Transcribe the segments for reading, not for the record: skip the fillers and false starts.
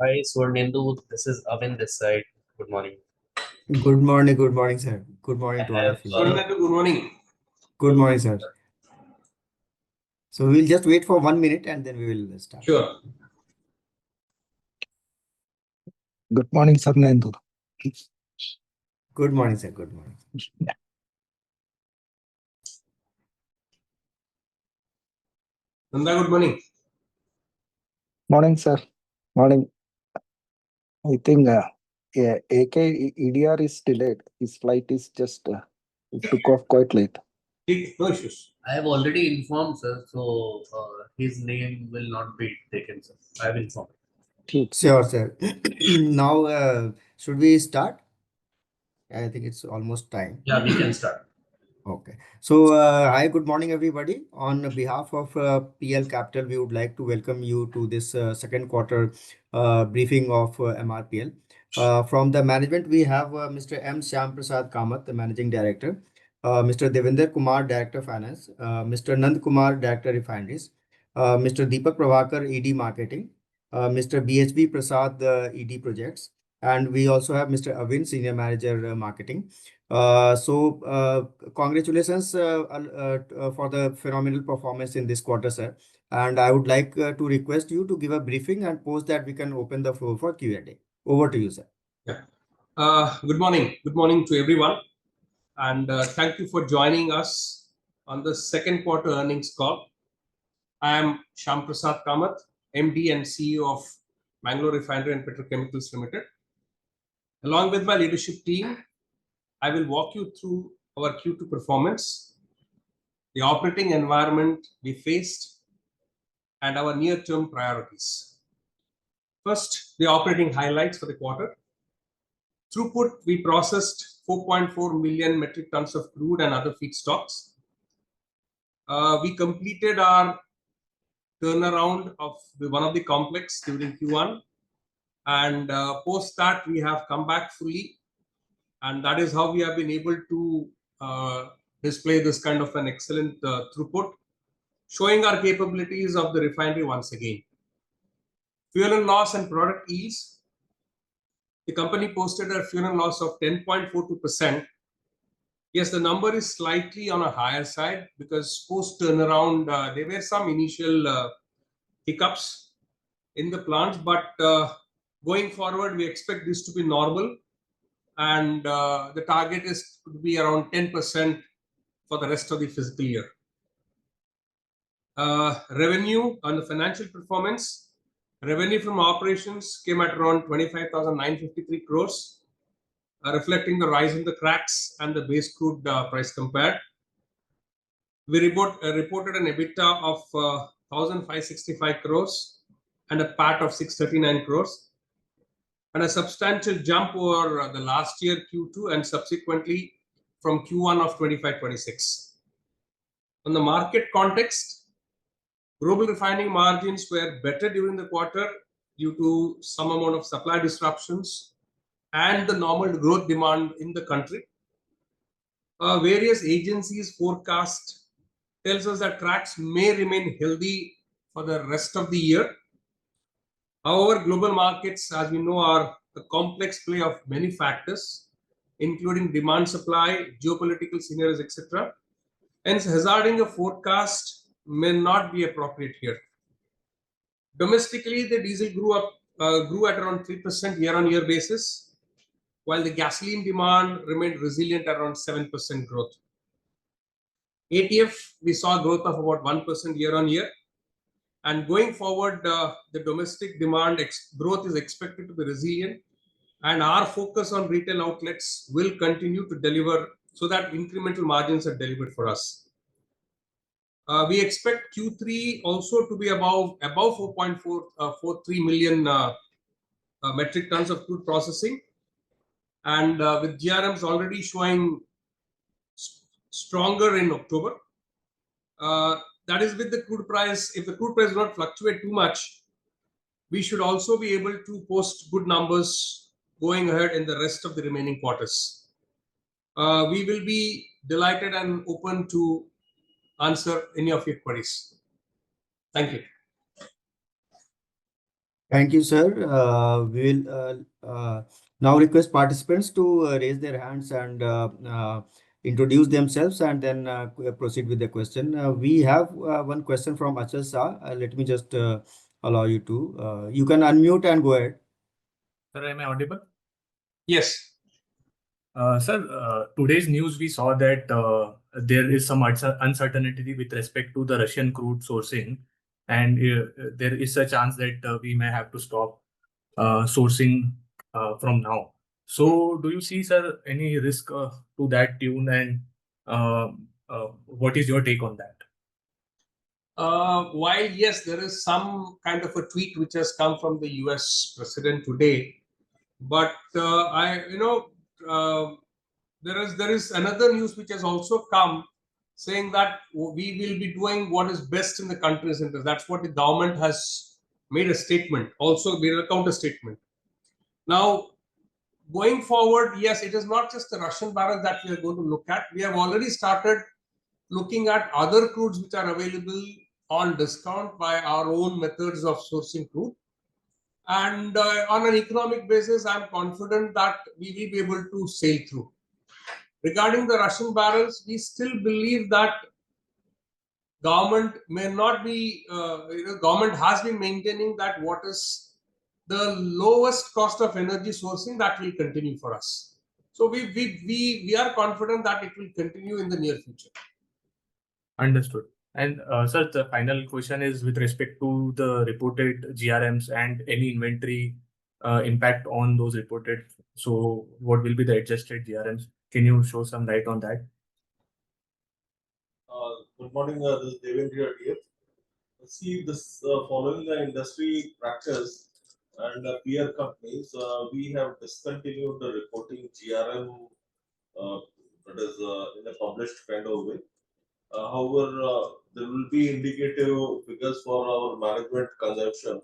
Hi, Swarnindu. This is Avin this side. Good morning. Good morning, sir. Good I morning to all have of you. Swarnendu, good morning. Good morning, sir. So we'll just wait for 1 minute and then we will start. Sure. Good morning, sir. Nandu. Good morning, sir. Good morning. Nanda, good morning. Morning, sir. Morning. I think AK EDR is delayed. His flight is just it took off quite late. No issues. I have already informed, sir, so his name will not be taken, sir. I have informed. Sure, sir. Now, should we start? I think it's almost time. Yeah, we can start. Okay. So, hi, good morning, everybody. On behalf of PL Capital, we would like to welcome you to this second quarter briefing of MRPL. From the management, we have Mr. M. Shyam Prasad Kamath, the Managing Director, Mr. Devinder Kumar, Director Finance, Mr. Nand Kumar, Director Refineries, Mr. Deepak Pravakar, ED Marketing, Mr. BHB Prasad, ED Projects, and we also have Mr. Avin, Senior Manager Marketing. Congratulations for the phenomenal performance in this quarter, sir. And I would like to request you to give a briefing and post that we can open the floor for Q&A. Over to you, sir. Yeah. Good morning. Good morning to everyone. And thank you for joining us on the second quarter earnings call. I am Shyam Prasad Kamath, MD and CEO of Mangalore Refinery and Petrochemicals Limited. Along with my leadership team, I will walk you through our Q2 performance, the operating environment we faced, and our near-term priorities. First, the operating highlights for the quarter. Throughput, we processed 4.4 million metric tons of crude and other feedstocks. We completed our turnaround of one of the complex during Q1, and post that we have come back fully, and that is how we have been able to display this kind of an excellent throughput, showing our capabilities of the refinery once again. Fuel and loss and product yields. The company posted a fuel and loss of 10.42%. Yes, the number is slightly on a higher side because post turnaround, there were some initial hiccups in the plants, but going forward, we expect this to be normal, and the target is to be around 10% for the rest of the fiscal year. Revenue on the financial performance, revenue from operations came at around 25,953 crores, reflecting the rise in the cracks and the base crude price compared. We reported an EBITDA of 1,565 crores and a PAT of 639 crores, and a substantial jump over the last year Q2 and subsequently from Q1 of 25-26. On the market context, global refining margins were better during the quarter due to some amount of supply disruptions and the normal growth demand in the country. Various agencies forecast tells us that cracks may remain healthy for the rest of the year. However, global markets, as we know, are a complex play of many factors, including demand, supply, geopolitical scenarios, etc. Hence, hazarding a forecast may not be appropriate here. Domestically, the diesel grew at around 3% year-on-year basis, while the gasoline demand remained resilient at around 7% growth. ATF, we saw growth of about 1% year-on-year. And going forward, the domestic demand growth is expected to be resilient, and our focus on retail outlets will continue to deliver so that incremental margins are delivered for us. We expect Q3 also to be above 4.43 million metric tons of crude processing, and with GRMs already showing stronger in October. That is with the crude price. If the crude price does not fluctuate too much, we should also be able to post good numbers going ahead in the rest of the remaining quarters. We will be delighted and open to answer any of your queries. Thank you. Thank you, sir. We will now request participants to raise their hands and introduce themselves and then proceed with the question. We have one question from Achal Shah. Let me just allow you to. You can unmute and go ahead. Sir, am I audible? Yes. Sir, today's news we saw that there is some uncertainty with respect to the Russian crude sourcing, and there is a chance that we may have to stop sourcing from now. So, do you see, sir, any risk to that tune, and what is your take on that? While yes, there is some kind of a tweet which has come from the US president today, but there is another news which has also come saying that we will be doing what is best in the country's interest. That's what the government has made a statement. Also, made a counter statement. Now, going forward, yes, it is not just the Russian barrels that we are going to look at. We have already started looking at other crudes which are available on discount by our own methods of sourcing crude. And on an economic basis, I'm confident that we will be able to sail through. Regarding the Russian barrels, we still believe that government may not be, government has been maintaining that what is the lowest cost of energy sourcing that will continue for us. So we are confident that it will continue in the near future. Understood. And sir, the final question is with respect to the reported GRMs and any inventory impact on those reported. So, what will be the adjusted GRMs? Can you show some light on that? Good morning, this is Devendra here. See, this following the industry practice and peer companies, we have discontinued the reporting GRM that is in a published kind of way. However, there will be indicative figures for our management consumption.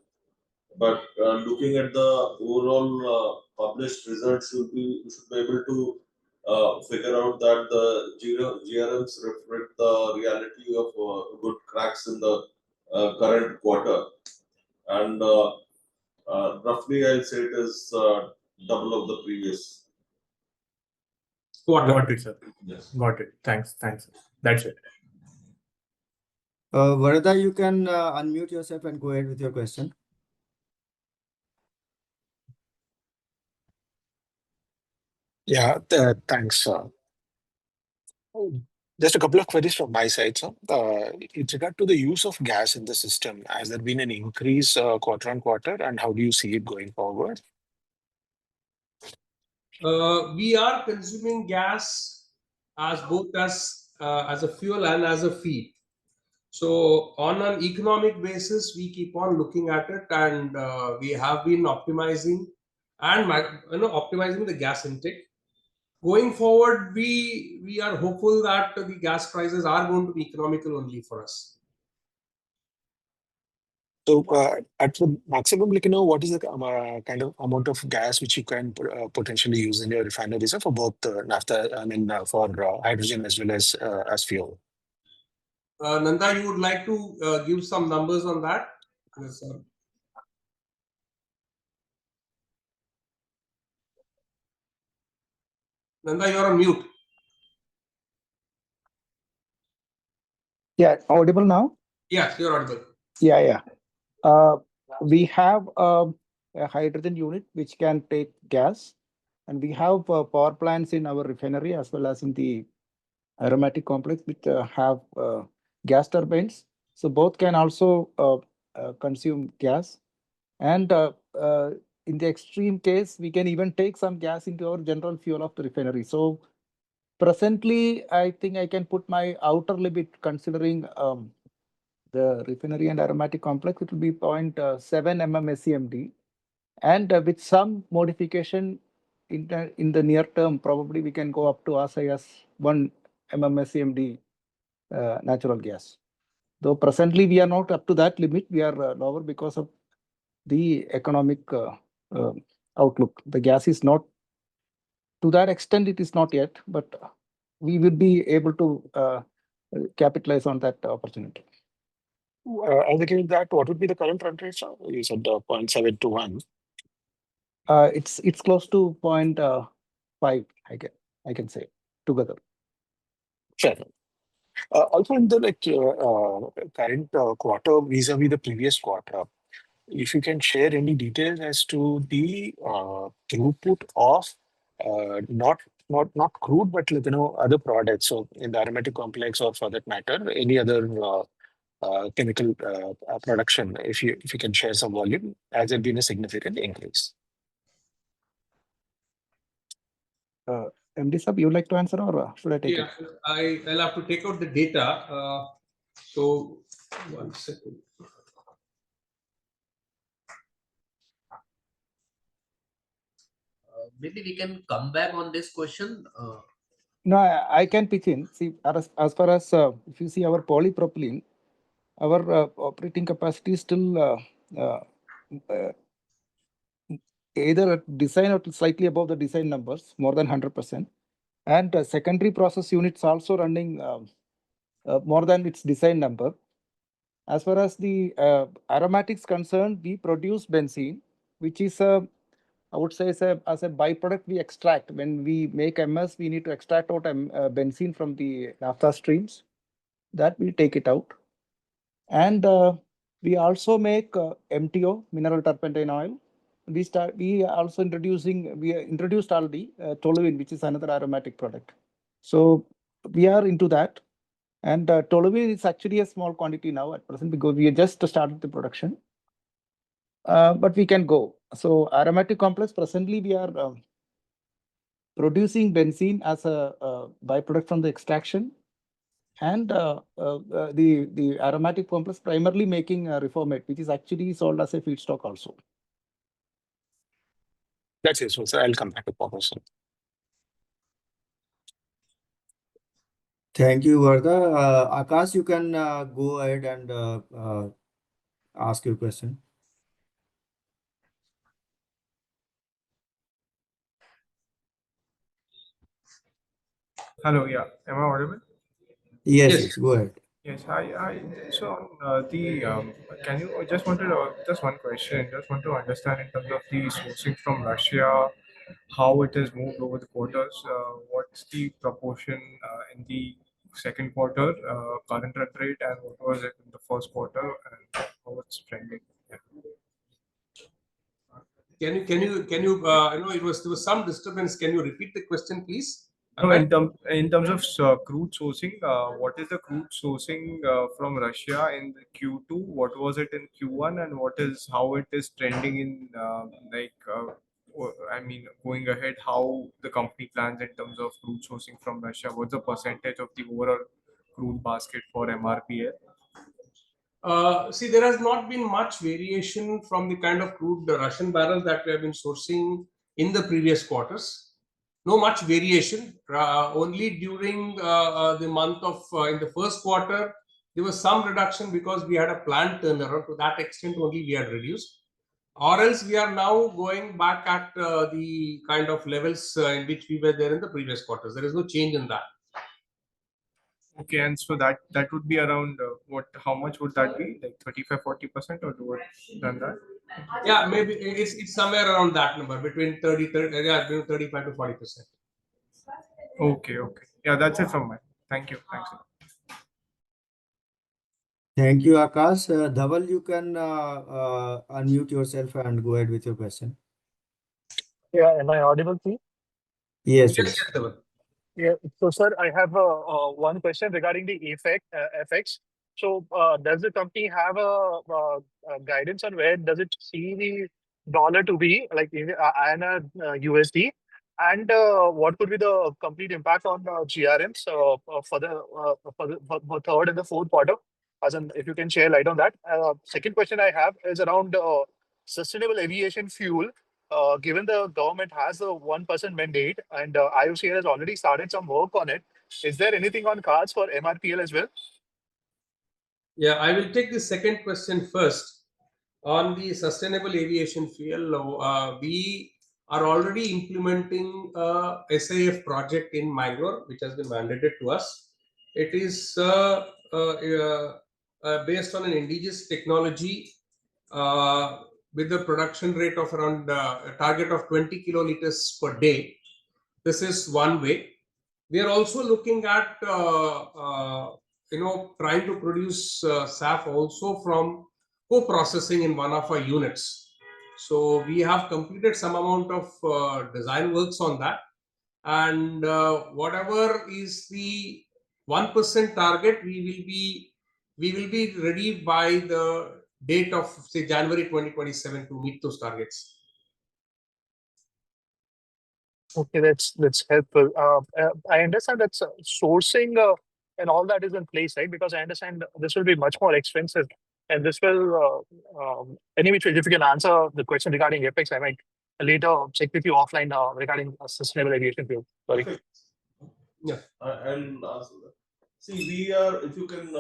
But looking at the overall published results, you should be able to figure out that the GRMs reflect the reality of good cracks in the current quarter. And roughly, I'll say it is double of the previous. Got it, sir. Yes. Got it. Thanks. Thanks. That's it. Varada, you can unmute yourself and go ahead with your question. Yeah, thanks. Just a couple of queries from my side, sir. In regard to the use of gas in the system, has there been an increase quarter on quarter, and how do you see it going forward? We are consuming gas as both as a fuel and as a feed. So on an economic basis, we keep on looking at it, and we have been optimizing and optimizing the gas intake. Going forward, we are hopeful that the gas prices are going to be economical only for us. So, at the maximum, what is the kind of amount of gas which you can potentially use in your refineries for both naphtha, for hydrogen as well as fuel? Nanda, you would like to give some numbers on that? Yes, sir. Nanda, you're on mute. Yeah, audible now? Yes, you're audible. Yeah. We have a hydrogen unit which can take gas, and we have power plants in our refinery as well as in the aromatic complex which have gas turbines. So both can also consume gas. And in the extreme case, we can even take some gas into our general fuel of the refinery. So presently, I think I can put my outer limit considering the refinery and aromatic complex, it will be 0.7 MMSCMD. And with some modification in the near term, probably we can go up to as high as 1 MMSCMD natural gas. Though presently we are not up to that limit, we are lower because of the economic outlook. The gas is not, to that extent, it is not yet, but we will be able to capitalize on that opportunity. And again, that what would be the current run rate, sir? You said 0.7 to 1. It's close to 0.5, I can say together. Fair. Also, in the current quarter vis-a-vis the previous quarter, if you can share any details as to the throughput of not crude, but other products. So in the aromatic complex, or for that matter, any other chemical production. If you can share some volume, has there been a significant increase? MD Sab, you would like to answer, or should I take it? I'll have to take out the data. So 1 second. Maybe we can come back on this question. No, I can pitch in. See, as far as if you see our polypropylene, our operating capacity is still either at design or slightly above the design numbers, more than 100%. And secondary process units also running more than its design number. As far as the aromatics concerned, we produce benzene, which is I would say as a byproduct we extract. When we make MS, we need to extract out benzene from the naphtha streams. That we take it out. And we also make MTO, mineral turpentine oil. We introduced already toluene, which is another aromatic product. So we are into that. And toluene is actually a small quantity now at present because we just started the production. But we can go. So aromatic complex, presently we are producing benzene as a byproduct from the extraction. And the aromatic complex primarily making reformate, which is actually sold as a feedstock also. That's it. So, sir, I'll come back to question. Thank you, Vardha. Akash, you can go ahead and ask your question. Hello, yeah. Am I audible? Yes, go ahead. Yes, so can you just wanted just one question, just want to understand in terms of the sourcing from Russia, how it has moved over the quarters, what's the proportion in the second quarter, current run rate, and what was it in the first quarter, and how it's trending? Yeah. Can you there was some disturbance. Can you repeat the question, please? No, in terms of crude sourcing, what is the crude sourcing from Russia in the Q2? What was it in Q1, and how it is trending in going ahead? How the company plans in terms of crude sourcing from Russia? What's the percentage of the overall crude basket for MRPL? See, there has not been much variation from the kind of crude Russian barrels that we have been sourcing in the previous quarters. No much variation. Only during the month of in the first quarter, there was some reduction because we had a planned turnaround. To that extent, only we had reduced. Or else we are now going back at the kind of levels in which we were there in the previous quarters. There is no change in that. Okay, and so that would be around how much would that be? Like 35-40% or more than that? Yeah, maybe it's somewhere around that number, between 35 to 40%. Okay. Yeah, that's it from me. Thank you. Thanks. Thank you, Akash. Dhaval, you can unmute yourself and go ahead with your question. Yeah, am I audible, please? Yes. Dhaval. Yeah. So, sir, I have one question regarding the FX. So, does the company have a guidance on where does it see the dollar to be, like in INR USD, and what could be the complete impact on GRMs for third and the fourth quarter? As in, if you can share light on that. Second question I have is around sustainable aviation fuel. Given the government has a 1% mandate and IOCL has already started some work on it, is there anything on cards for MRPL as well? Yeah, I will take the second question first. On the sustainable aviation fuel, we are already implementing a SAF project in Mangalore, which has been mandated to us. It is a based on an indigenous technology with a production rate of around a target of 20 kiloliters per day. This is one way. We are also looking at trying to produce SAF also from co-processing in one of our units. So we have completed some amount of design works on that, and whatever is the 1% target, we will be ready by the date of say January 2027 to meet those targets. Okay, that's helpful. I understand that sourcing and all that is in place, right? Because I understand this will be much more expensive, and this will anyway. If you can answer the question regarding Apex, I might later check with you offline regarding sustainable aviation fuel. Sorry. Okay. Yeah. I'll answer that. See, we are, if you can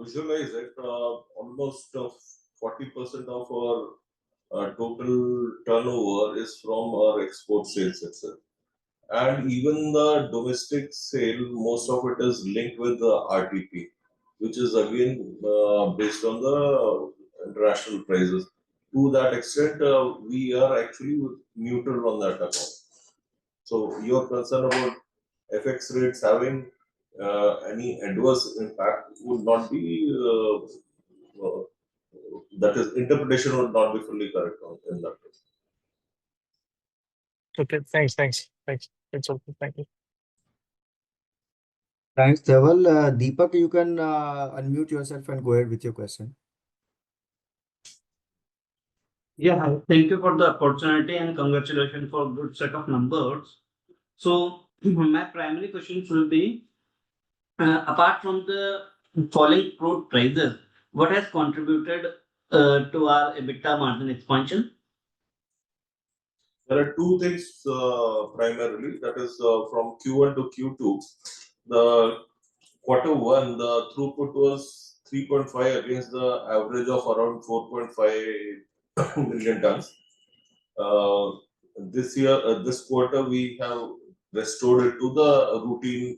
visualize it, almost 40% of our total turnover is from our export sales itself. And even the domestic sale, most of it is linked with the RTP, which is again based on the international prices. To that extent, we are actually neutral on that account. So your concern about FX rates having any adverse impact would not be, that is, interpretation would not be fully correct in that case. Okay, thanks. That's all. Thank you. Thanks, Dhaval. Deepak, you can unmute yourself and go ahead with your question. Yeah, hi. Thank you for the opportunity and congratulations for good set of numbers. So my primary questions will be, apart from the falling crude prices, what has contributed to our EBITDA margin expansion? There are two things primarily, that is from Q1 to Q2. The Q1, the throughput was 3.5 against the average of around 4.5 million tons. This year, this quarter, we have restored it to the routine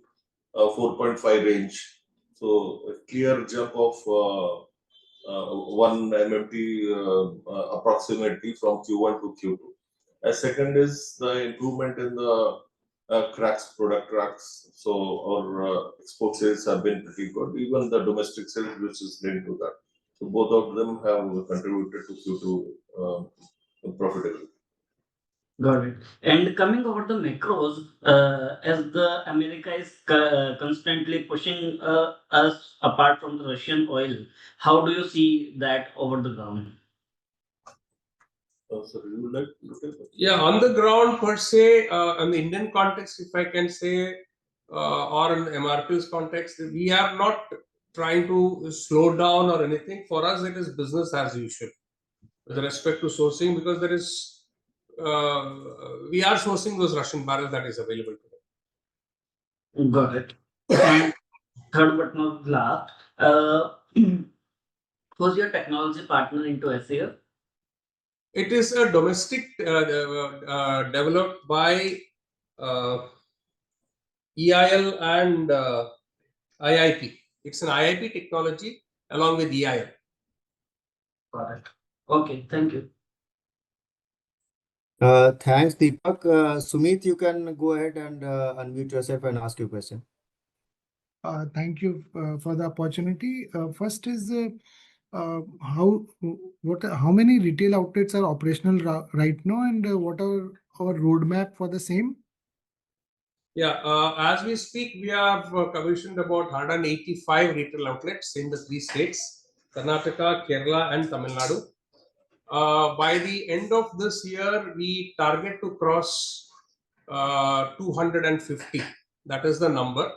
4.5 range. So a clear jump of 1 MMT approximately from Q1 to Q2. A second is the improvement in the cracks, product cracks. So our export sales have been pretty good. Even the domestic sales, which is linked to that. So both of them have contributed to Q2 profitability. Got it. And coming over the macros, as the America is constantly pushing us apart from the Russian oil, how do you see that over the ground? Sorry, you would like to look at that? Yeah, on the ground per se, on the Indian context, if I can say, or in MRPL's context, we are not trying to slow down or anything. For us, it is business as usual with respect to sourcing, because there is we are sourcing those Russian barrels that is available today. Got it. And third but not last, who's your technology partner into SAF? It is a domestic developed by EIL and IIP. It's an IIP technology along with EIL. Got it. Okay, thank you. Thanks, Deepak. Sumit, you can go ahead and unmute yourself and ask your question. Thank you for the opportunity. First is how many retail outlets are operational right now, and what are our roadmap for the same? Yeah, as we speak, we have commissioned about 185 retail outlets in the 3 states, Karnataka, Kerala, and Tamil Nadu. By the end of this year, we target to cross 250. That is the number.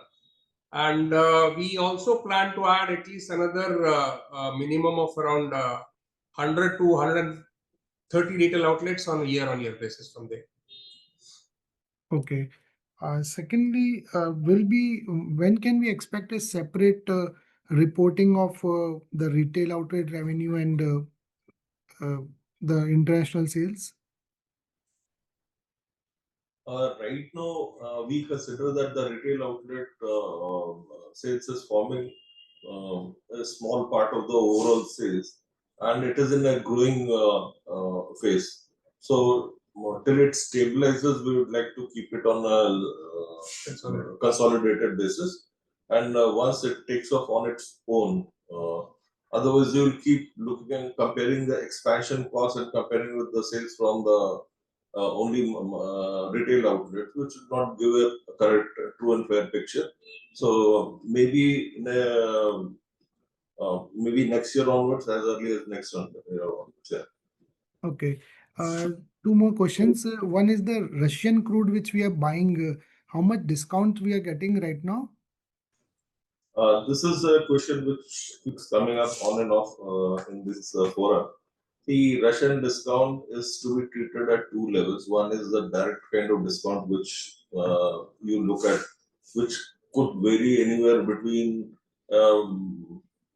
And we also plan to add at least another minimum of around 100 to 130 retail outlets on a year-on-year basis from there. Okay. Secondly, when can we expect a separate reporting of the retail outlet revenue and the international sales? Right now, we consider that the retail outlet sales is forming a small part of the overall sales, and it is in a growing phase. So till it stabilizes, we would like to keep it on a consolidated basis, and once it takes off on its own, otherwise you will keep looking and comparing the expansion cost and comparing with the sales from the only retail outlet, which would not give a correct, true and fair picture. So maybe maybe next year onwards, as early as next year onwards. Yeah. Okay. Two more questions. One is the Russian crude which we are buying. How much discount we are getting right now? This is a question which keeps coming up on and off in this forum. The Russian discount is to be treated at two levels. One is the direct kind of discount which you look at, which could vary anywhere between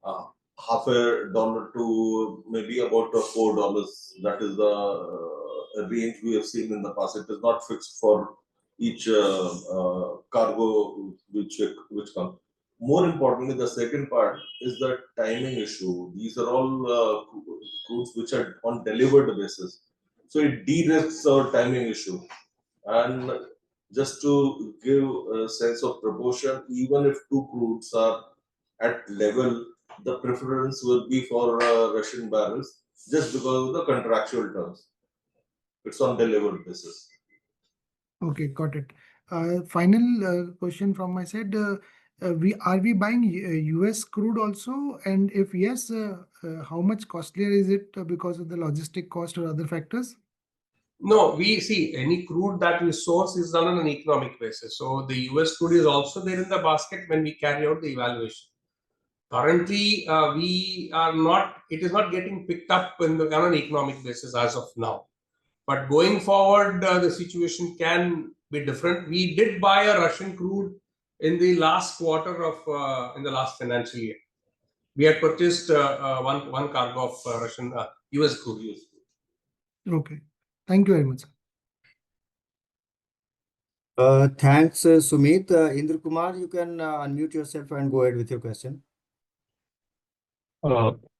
half a dollar to maybe about $4. That is the range we have seen in the past. It is not fixed for each cargo which comes. More importantly, the second part is the timing issue. These are all crudes which are on delivered basis. So it de-risks our timing issue. And just to give a sense of proportion, even if two crudes are at level, the preference will be for Russian barrels just because of the contractual terms. It's on delivered basis. Okay, got it. Final question from my side. Are we buying US crude also? And if yes, how much costlier is it because of the logistic cost or other factors? No, we see any crude that we source is done on an economic basis. So the US crude is also there in the basket when we carry out the evaluation. Currently, it is not getting picked up on an economic basis as of now. But going forward, the situation can be different. We did buy a Russian crude in the last quarter of in the last financial year. We had purchased one cargo of Russian US crude. Okay. Thank you very much. Thanks, Sumit. Indra Kumar, you can unmute yourself and go ahead with your question.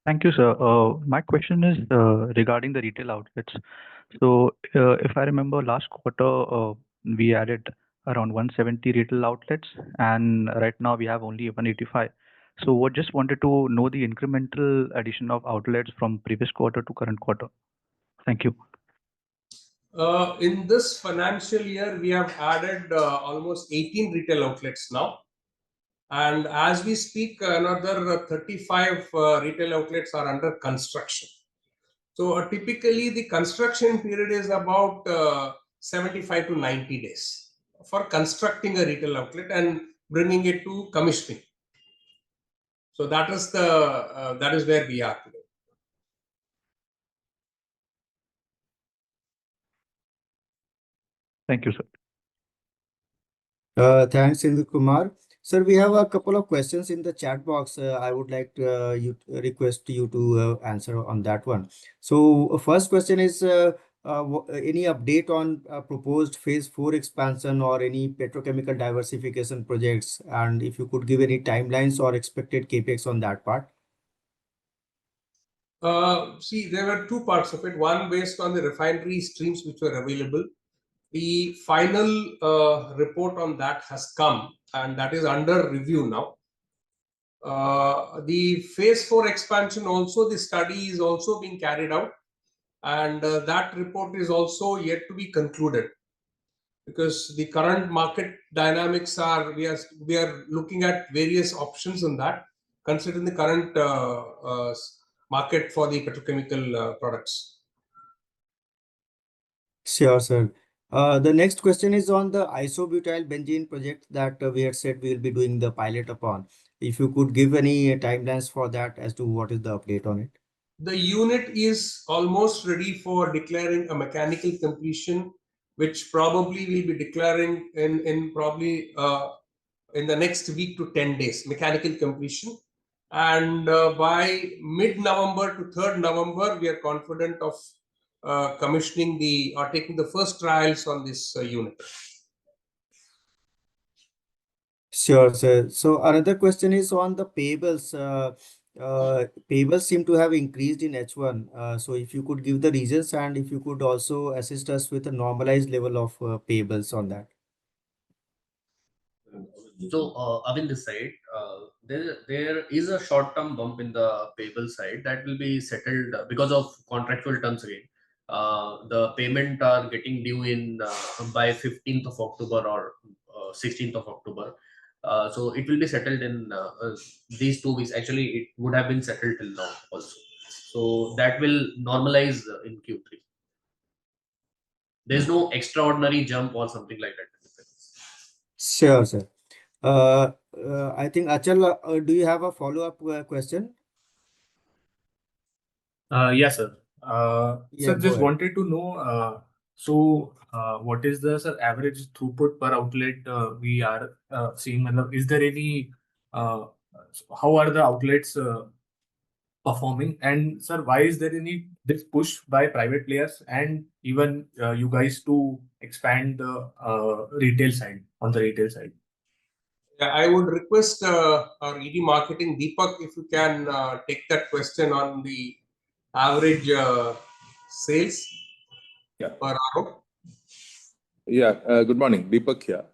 Thank you, sir. My question is regarding the retail outlets. So, if I remember last quarter, we added around 170 retail outlets, and right now we have only 185. So, what just wanted to know the incremental addition of outlets from previous quarter to current quarter. Thank you. In this financial year, we have added almost 18 retail outlets now. And as we speak, another 35 retail outlets are under construction. So typically, the construction period is about 75 to 90 days for constructing a retail outlet and bringing it to commissioning. So that is where we are today. Thank you, sir. Thanks, Indra Kumar. Sir, we have a couple of questions in the chat box. I would like to request you to answer on that one. So, first question is any update on proposed phase 4 expansion or any petrochemical diversification projects, and if you could give any timelines or expected capex on that part. See, there were two parts of it. One based on the refinery streams which were available. The final report on that has come, and that is under review now. The phase 4 expansion also, the study is also being carried out, and that report is also yet to be concluded, because the current market dynamics are, we are looking at various options on that, considering the current market for the petrochemical products. Sure, sir. The next question is on the isobutyl benzene project that we had said we will be doing the pilot upon. If you could give any timelines for that as to what is the update on it. The unit is almost ready for declaring a mechanical completion, which probably will be declaring in probably in the next week to 10 days, mechanical completion. And by mid-November to 3rd November, we are confident of commissioning or taking the first trials on this unit. Sure, sir. So another question is on the payables. Payables seem to have increased in H1. So if you could give the reasons and if you could also assist us with a normalized level of payables on that. So, Avin, this side, there is a short-term bump in the payable side that will be settled because of contractual terms again. The payment are getting due in by 15th of October or 16th of October. So it will be settled in these 2 weeks. Actually, it would have been settled till now also. So that will normalize in Q3. There's no extraordinary jump or something like that. Sure, sir. I think Achal, do you have a follow-up question? Yes, sir. Yeah, Sir, go just ahead. wanted to know, what is the, sir, average throughput per outlet we are seeing? Matlab, is there any, uh, how are the outlets performing? And sir, why is there any this push by private players and even you guys to expand the retail side, on the retail side? Yeah, I would request our ED marketing Deepak if you can take that question on the average sales Yeah. per hour. Yeah, good morning, Deepak here.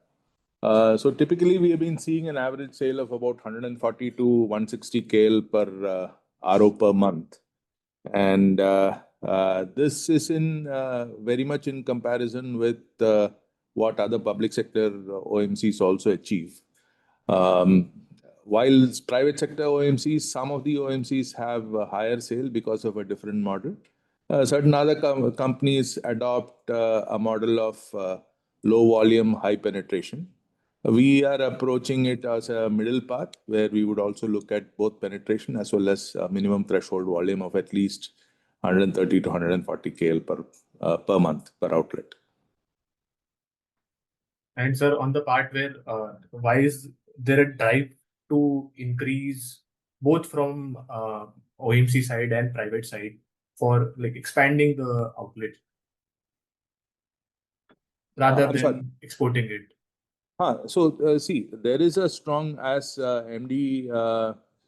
So typically we have been seeing an average sale of about 140 to 160 KL per RO per month. And this is in very much in comparison with what other public sector OMCs also achieve. While private sector OMCs, some of the OMCs have a higher sale because of a different model. Certain other companies adopt a model of low volume, high penetration. We are approaching it as a middle path where we would also look at both penetration as well as a minimum threshold volume of at least 130 to 140 KL per month per outlet. And sir, on the part where why is there a drive to increase both from OMC side and private side for like expanding the outlet rather I'm sorry. than exporting it? So see, there is a strong, as MD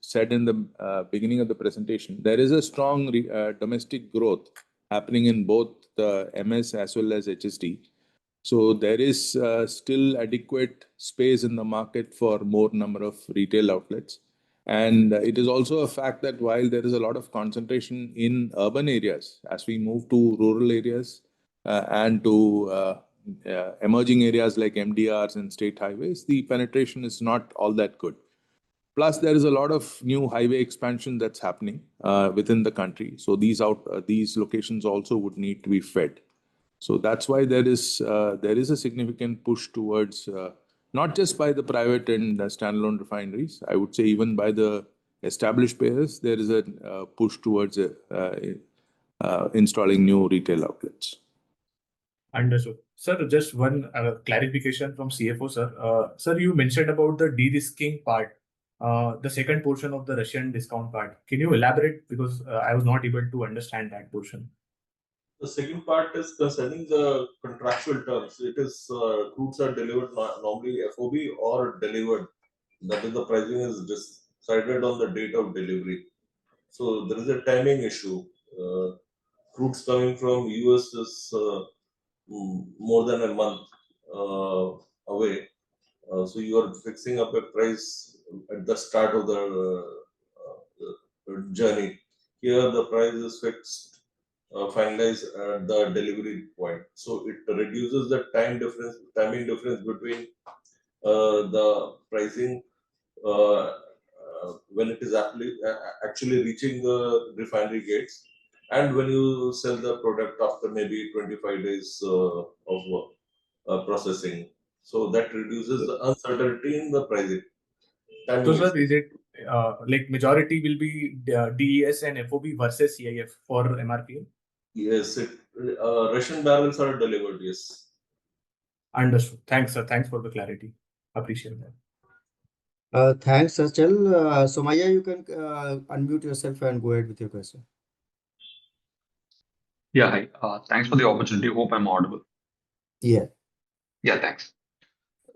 said in the beginning of the presentation, there is a strong domestic growth happening in both the MS as well as HSD. So there is still adequate space in the market for more number of retail outlets. And it is also a fact that while there is a lot of concentration in urban areas, as we move to rural areas and to emerging areas like MDRs and state highways, the penetration is not all that good. Plus, there is a lot of new highway expansion that's happening within the country. So these locations also would need to be fed. So that's why there is a significant push towards not just by the private and standalone refineries. I would say even by the established players, there is a push towards installing new retail outlets. Understood. Sir, just one clarification from CFO, sir. Sir, you mentioned about the de-risking part, the second portion of the Russian discount part. Can you elaborate? Because I was not able to understand that portion. The second part is concerning the contractual terms. It is goods are delivered normally FOB or delivered. That is, the pricing is decided on the date of delivery. So there is a timing issue. Crudes coming from US is more than a month away. So you are fixing up a price at the start of the journey. Here the price is fixed, finalized at the delivery point. So it reduces the timing difference between the pricing when it is actually reaching the refinery gates, and when you sell the product after maybe 25 days of processing. So that reduces the uncertainty in the pricing. So, sir, is it like majority will be DES and FOB versus CIF for MRPL? Yes, Russian barrels are delivered, yes. Understood. Thanks, sir. Thanks for the clarity. Appreciate that. Thanks, Achal. Somaya, you can unmute yourself and go ahead with your question. Yeah, hi. Thanks for the opportunity. Hope I'm audible. Yeah. Yeah, thanks.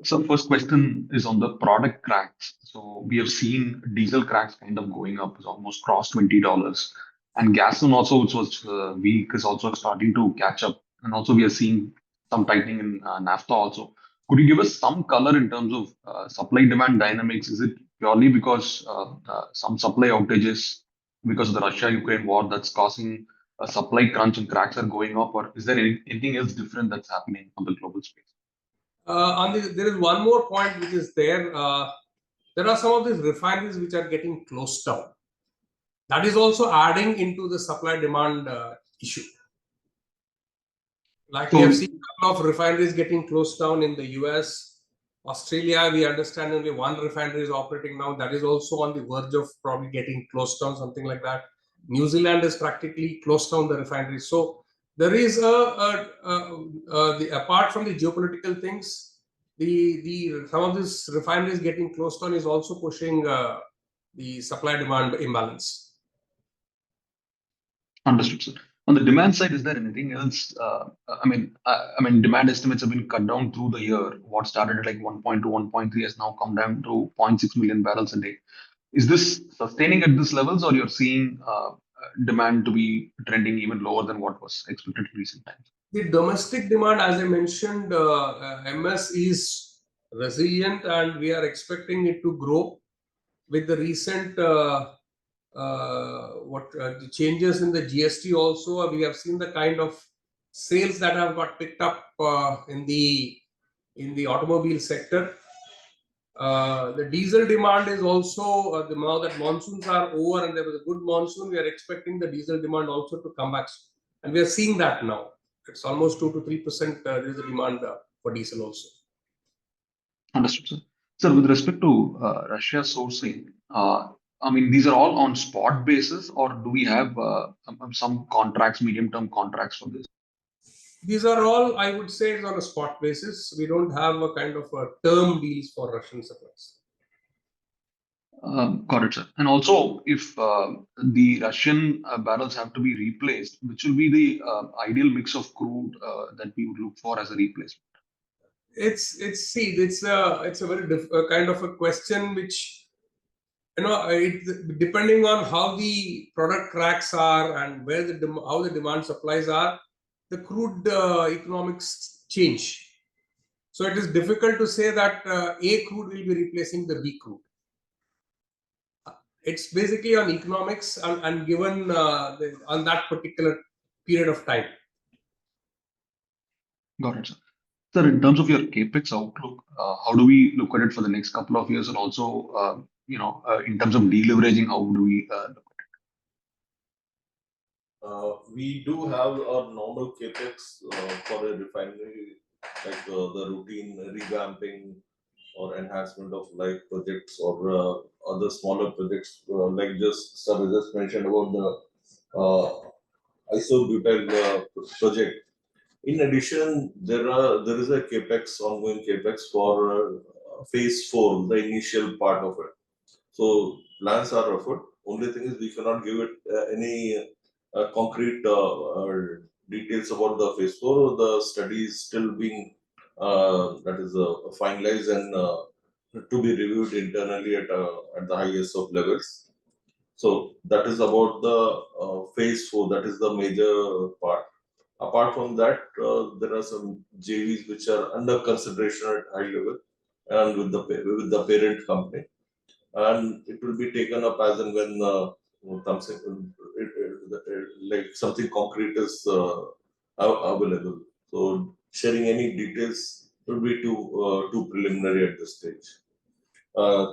So first question is on the product cracks. So we have seen diesel cracks kind of going up, it's almost crossed $20, and gasoline also, which was weak, is also starting to catch up. And also we are seeing some tightening in naphtha also. Could you give us some color in terms of supply demand dynamics? Is it purely because some supply outages because of the Russia-Ukraine war that's causing a supply crunch and cracks are going up, or is there anything else different that's happening on the global space? There is one more point which is there. There are some of these refineries which are getting closed down. That is also adding into the supply demand issue. Like we have seen a couple of refineries getting closed down in the US, Australia. We understand only one refinery is operating now. That is also on the verge of probably getting closed down, something like that. New Zealand is practically closed down the refinery. So there is apart from the geopolitical things, the some of these refineries getting closed down is also pushing the supply demand imbalance. Understood, sir. On the demand side, is there anything else? Demand estimates have been cut down through the year. What started at like 1.2, 1.3 has now come down to 0.6 million barrels a day. Is this sustaining at this levels, or you're seeing demand to be trending even lower than what was expected in recent times? The domestic demand, as I mentioned, MS is resilient, and we are expecting it to grow with the recent the changes in the GST. Also, we have seen the kind of sales that have got picked up in the automobile sector. The diesel demand is also now that monsoons are over and there was a good monsoon, we are expecting the diesel demand also to come back, and we are seeing that now. It's almost 2 to 3%. There is a demand for diesel also. Understood, sir. Sir, with respect to Russia sourcing, these are all on spot basis, or do we have some contracts, medium-term contracts for this? These are all, I would say, on a spot basis. We don't have a kind of a term deals for Russian supplies. Got it, sir. And also, if the Russian barrels have to be replaced, which will be the ideal mix of crude that we would look for as a replacement? It's a very kind of a question which, depending on how the product cracks are and where how the demand supplies are, the crude economics change. So it is difficult to say that A crude will be replacing the B crude. It's basically on economics and given on that particular period of time. Got it, sir. Sir, in terms of your capex outlook, how do we look at it for the next couple of years, and also, in terms of deleveraging, how do we look at it? We do have a normal capex for a refinery, like the routine revamping or enhancement of like projects or other smaller projects, like just sir just mentioned about the isobutyl project. In addition, there is a capex, ongoing capex for phase 4, the initial part of it. So plans are afoot. Only thing is we cannot give it any concrete details about the phase 4. The study is still being that is finalized and to be reviewed internally at the highest of levels. So that is about the phase 4. That is the major part. Apart from that, there are some JVs which are under consideration at high level and with the parent company, and it will be taken up as and when like something concrete is available. So sharing any details will be too preliminary at this stage.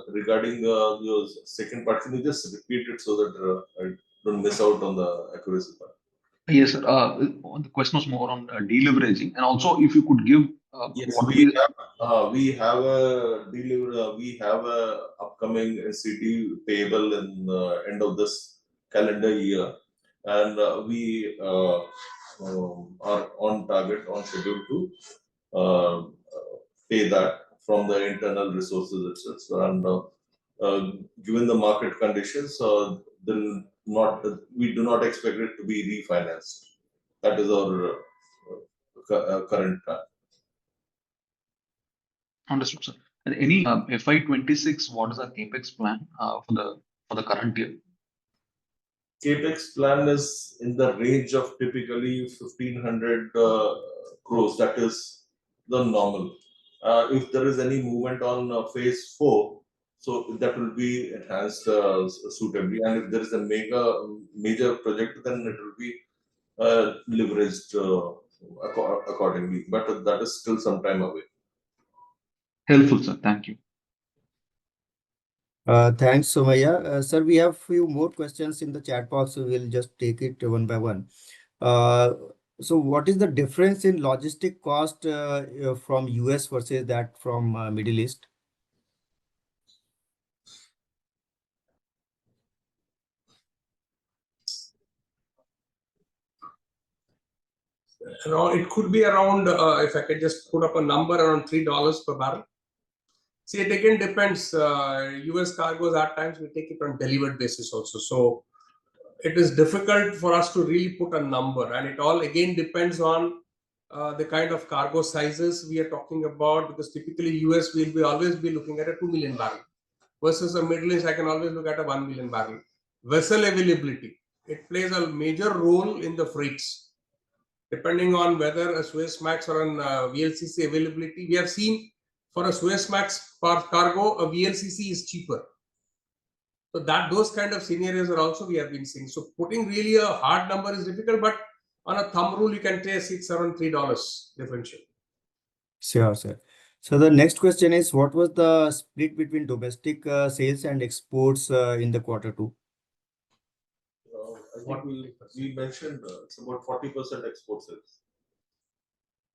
Regarding your second part, can you just repeat it so that I don't miss out on the accuracy part? Yes, sir. The question was more on deleveraging, and also if you could give Yes, what we have a upcoming NCD payable in the end of this calendar year, and we are on target, on schedule to pay that from the internal resources itself. And given the market conditions, then we do not expect it to be refinanced. That is our current plan. Understood, sir. And any FY26, what is our capex plan for the current year? Capex plan is in the range of typically 1,500 crores. That is the normal. If there is any movement on phase 4, so that will be enhanced suitably. And if there is a major project, then it will be leveraged accordingly. But that is still some time away. Helpful, sir. Thank you. Thanks, Somaya. Sir, we have few more questions in the chat box, so we'll just take it one by one. So what is the difference in logistic cost from US versus that from Middle East? It could be around, if I could just put up a number, around $3 per barrel. See, it again depends. US cargoes at times we take it on delivered basis also. So it is difficult for us to really put a number, and it all again depends on the kind of cargo sizes we are talking about, because typically US will be always be looking at a 2 million barrel versus a Middle East, I can always look at a 1 million barrel. Vessel availability, it plays a major role in the freights. Depending on whether a Suezmax or an VLCC availability, we have seen for a Suezmax cargo, a VLCC is cheaper. So those kind of scenarios are also we have been seeing. So putting really a hard number is difficult, but on a thumb rule, you can say it's around $3 differential. Sure, sir. So the next question is, what was the split between domestic sales and exports in the Q2? I think we mentioned it's about 40% export sales.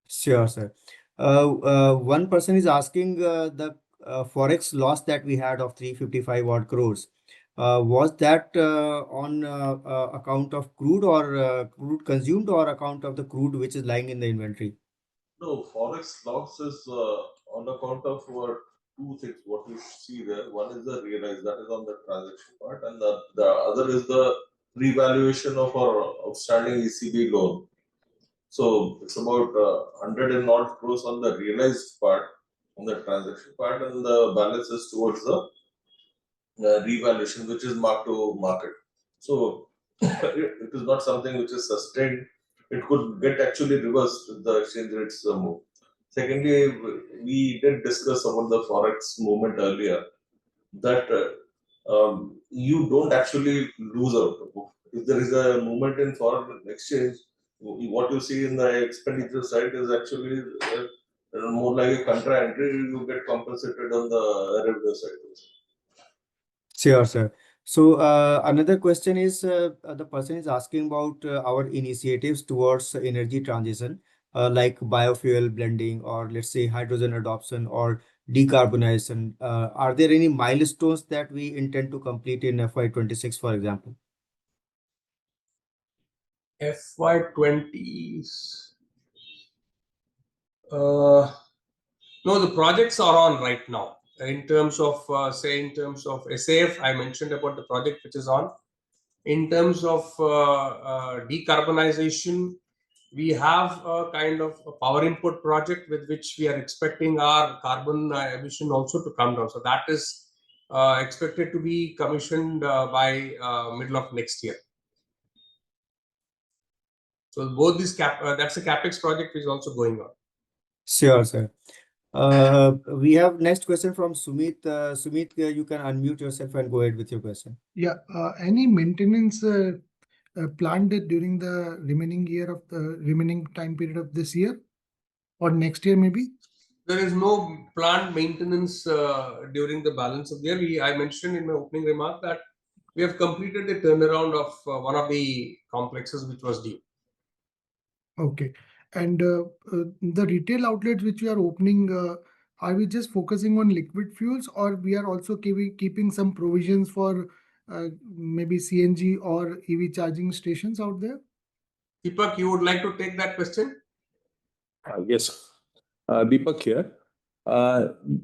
Sure, sir. One person is asking the forex loss that we had of 355 odd crores. Was that on account of crude or crude consumed, or account of the crude which is lying in the inventory? No, forex loss is on account of two things. What you see there, one is the realized, that is on the transaction part, and the other is the revaluation of our outstanding ECB loan. So it's about 100 and odd crores on the realized part, on the transaction part, and the balance is towards the revaluation, which is mark to market. So it is not something which is sustained. It could get actually reversed if the exchange rates move. Secondly, we did discuss about the forex movement earlier, that you don't actually lose out. If there is a movement in foreign exchange, what you see in the expenditure side is actually more like a contra entry. You get compensated on the revenue side also. Sure, sir. So another question is, the person is asking about our initiatives towards energy transition, like biofuel blending, or let's say hydrogen adoption or decarbonization. Are there any milestones that we intend to complete in FY26, for example? FY20s. No, the projects are on right now. In terms of, in terms of SAF, I mentioned about the project which is on. In terms of decarbonization, we have a kind of a power input project with which we are expecting our carbon emission also to come down. So that is expected to be commissioned by middle of next year. So both these that's a capex project is also going on. Sure, sir. We have next question from Sumit. Sumit, you can unmute yourself and go ahead with your question. Yeah. Any maintenance planned during the remaining time period of this year or next year maybe? There is no planned maintenance during the balance of the year. I mentioned in my opening remark that we have completed the turnaround of one of the complexes which was due. Okay. And the retail outlets which we are opening, are we just focusing on liquid fuels, or we are also keeping some provisions for maybe CNG or EV charging stations out there? Deepak, you would like to take that question? Yes, Deepak here.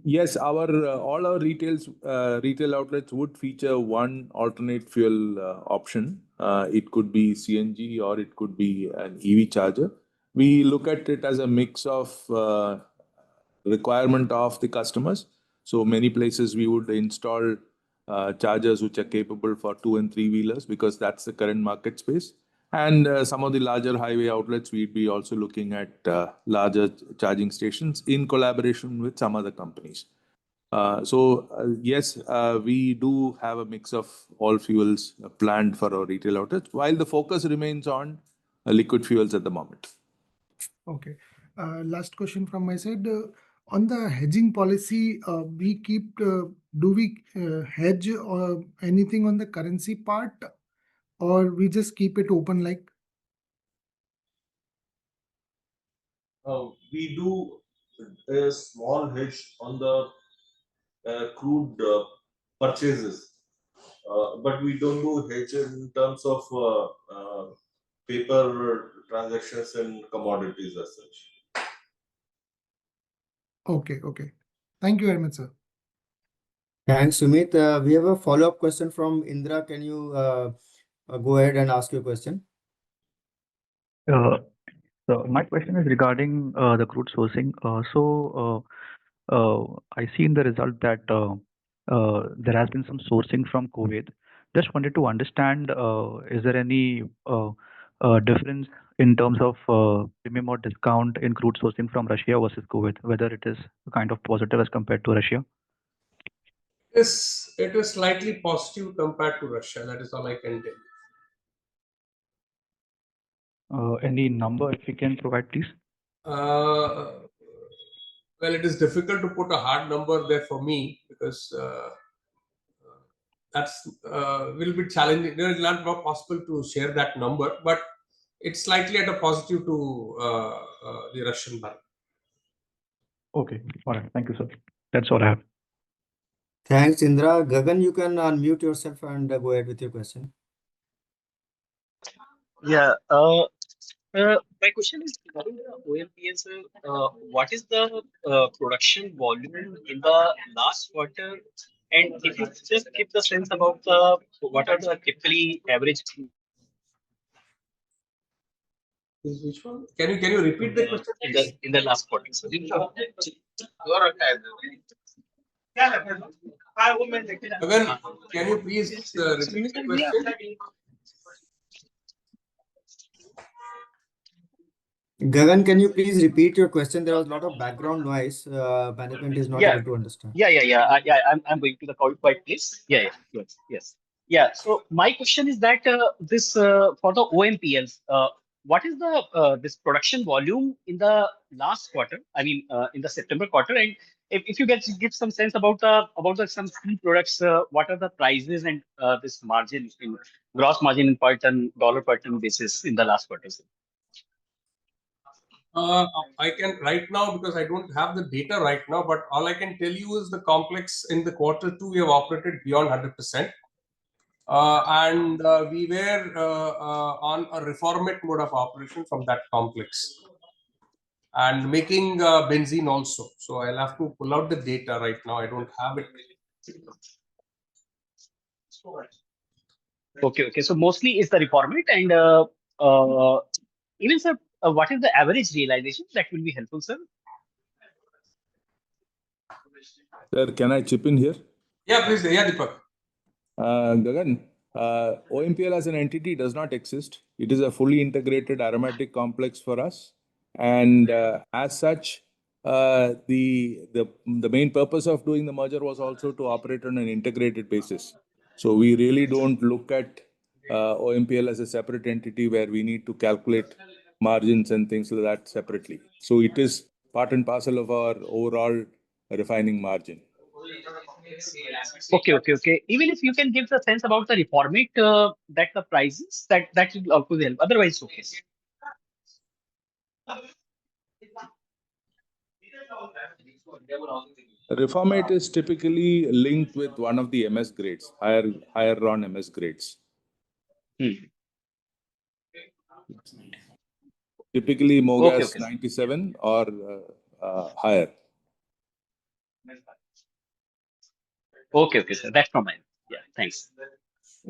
Yes, all our retail outlets would feature one alternate fuel option. It could be CNG or it could be an EV charger. We look at it as a mix of requirement of the customers. So many places we would install chargers which are capable for 2 and 3 wheelers because that's the current market space. And some of the larger highway outlets, we'd be also looking at larger charging stations in collaboration with some other companies. Yes, we do have a mix of all fuels planned for our retail outlets, while the focus remains on liquid fuels at the moment. Okay. Last question from my side. On the hedging policy, we keep, do we hedge anything on the currency part, or we just keep it open like? We do a small hedge on the crude purchases, but we don't do hedge in terms of paper transactions and commodities as such. Okay, okay. Thank you very much, sir. Thanks, Sumit. We have a follow-up question from Indra. Can you go ahead and ask your question? So my question is regarding the crude sourcing. I see in the result that there has been some sourcing from Kuwait. Just wanted to understand, is there any difference in terms of premium or discount in crude sourcing from Russia versus Kuwait, whether it is kind of positive as compared to Russia? Yes, it is slightly positive compared to Russia. That is all I can tell you. Any number if you can provide, please? Well, it is difficult to put a hard number there for me because that's will be challenging. It is not possible to share that number, but it's slightly at a positive to the Russian barrel. Okay, all right. Thank you, sir. That's all I have. Thanks, Indra. Gagan, you can unmute yourself and go ahead with your question. Yeah. My question is regarding the OMPS. What is the production volume in the last quarter? And if you just give the sense about what are the typically average Which one? Can you repeat the question? in the last quarter? So, Again, can you please repeat the question? Gagan, can you please repeat your question? There was a lot of background noise. Management is not able to understand. I'm going to the quiet place. Yes. So my question is that this for the OMPLs, what is the this production volume in the last quarter? I mean, in the September quarter, and if you give some sense about the some key products, what are the prices and this margin in gross margin in per ton, dollar per ton basis in the last quarter? I can right now because I don't have the data right now, but all I can tell you is the complex in the quarter 2 we have operated beyond 100%. And we were on a reformate mode of operation from that complex and making benzene also. So I'll have to pull out the data right now. I don't have it. Okay. So mostly is the reformate and even sir, what is the average realization? That will be helpful, sir. Sir, can I chip in here? Yeah, please. Yeah, Deepak. Gagan, OMPL as an entity does not exist. It is a fully integrated aromatic complex for us. And as such, the main purpose of doing the merger was also to operate on an integrated basis. So we really don't look at OMPL as a separate entity where we need to calculate margins and things like that separately. So it is part and parcel of our overall refining margin. Okay. Even if you can give the sense about the reformate, that the prices that will also help. Otherwise, okay. Reformate is typically linked with one of the MS grades, higher run MS grades. Typically, MOGAS 97 or higher. Okay, sir. That's from mine. Yeah, thanks.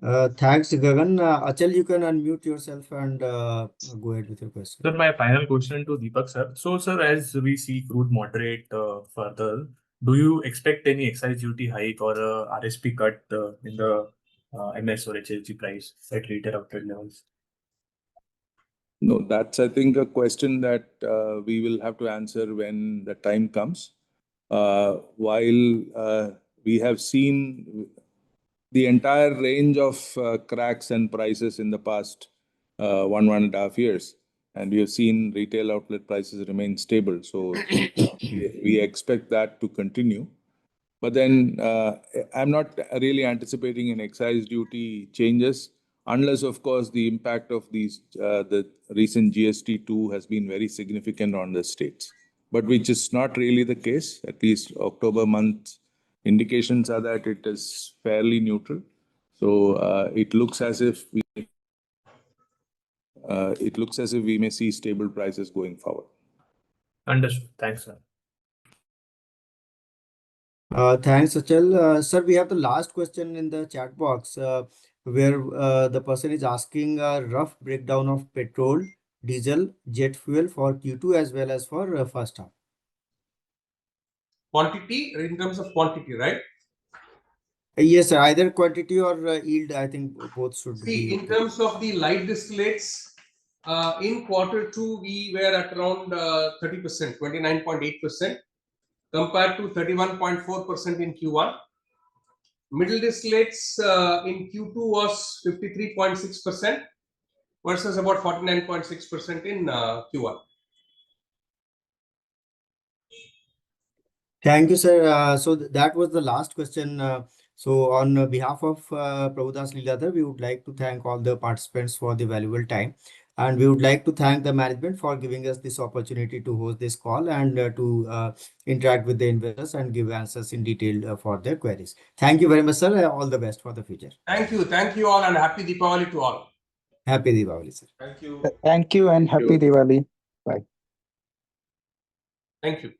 Thanks, Gagan. Achal, you can unmute yourself and go ahead with your question. Sir, my final question to Deepak sir. So, sir, as we see crude moderate further, do you expect any excise duty hike or RSP cut in the MS or HSG price at retail outlet levels? No, that's, I think, a question that we will have to answer when the time comes. While we have seen the entire range of cracks and prices in the past 1.5 years, and we have seen retail outlet prices remain stable. So we expect that to continue. But then I'm not really anticipating an excise duty changes unless, of course, the impact of these the recent GST2 has been very significant on the states. But which is not really the case. At least October month indications are that it is fairly neutral. So it looks as if we may see stable prices going forward. Understood. Thanks, sir. Thanks, Achal. Sir, we have the last question in the chat box where the person is asking a rough breakdown of petrol, diesel, jet fuel for Q2 as well as for first half. Quantity, in terms of quantity, right? Yes, sir. Either quantity or yield. I think both should be. See, in terms of the light distillates, in Q2 we were at around 30%, 29.8%, compared to 31.4% in Q1. Middle distillates in Q2 was 53.6% versus about 49.6% in Q1. Thank you, sir. So that was the last question. So on behalf of Prabhudas Leeladhar, we would like to thank all the participants for the valuable time. And we would like to thank the management for giving us this opportunity to host this call and to interact with the investors and give answers in detail for their queries. Thank you very much, sir. All the best for the future. Thank you all, and happy Deepavali to all. Happy Diwali, sir. Thank you. Thank you and happy Diwali. Bye. Thank you.